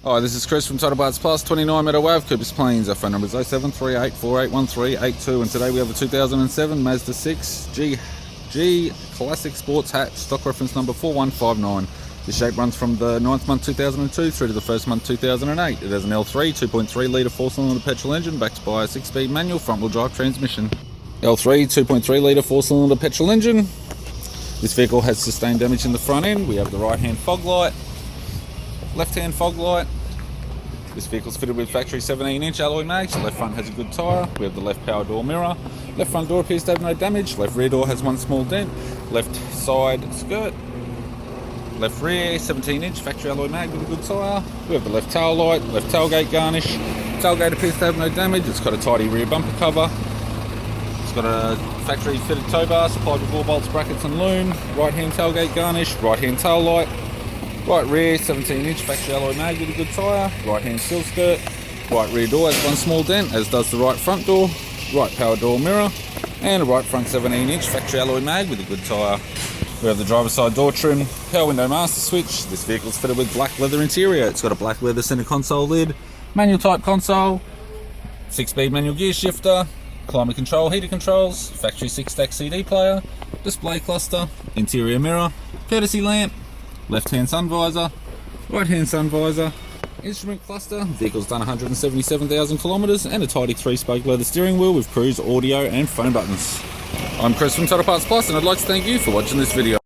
Hi, this is Chris from Title Parts Plus, 29 Meadow Ave, Coopers Plains. Our phone number is 0738481382, and today we have a 2007 Mazda 6 G Classic Sports Hatch, stock reference number 4159. The shape runs from the 9th month 2002 through to the 1st month 2008. It has an L3 2.3 litre 4-cylinder petrol engine backed by a 6-speed manual front-wheel drive transmission. L3 2.3 litre 4-cylinder petrol engine. This vehicle has sustained damage in the front end. We have the right-hand fog light, left-hand fog light. This vehicle is fitted with factory 17-inch alloy mags. The left front has a good tyre. We have the left power door mirror. Left front door appears to have no damage. Left rear door has one small dent. Left side skirt. Left rear 17-inch factory alloy mag with a good tyre. We have the left tail light, left tailgate garnish. Tailgate appears to have no damage. It's got a tidy rear bumper cover. It's got a factory fitted tow bar supplied with all bolts, brackets and loon. Right hand tailgate garnish. Right hand tail light. Right rear 17-inch factory alloy mag with a good tyre. Right hand sill skirt. Right rear door has one small dent, as does the right front door. Right power door mirror. And a right front 17-inch factory alloy mag with a good tyre. We have the driver's side door trim, power window master switch. This vehicle is fitted with black leather interior. It's got a black leather centre console lid, manual type console, 6-speed manual gear shifter, climate control, heater controls, factory 6-stack CD player, display cluster, interior mirror, courtesy lamp, left-hand sun visor, right-hand sun visor, instrument cluster. Vehicle's done 177,000 kilometres and a tidy 3-spoke leather steering wheel with cruise, audio and phone buttons. I'm Chris from Title Parts Plus, and I'd like to thank you for watching this video.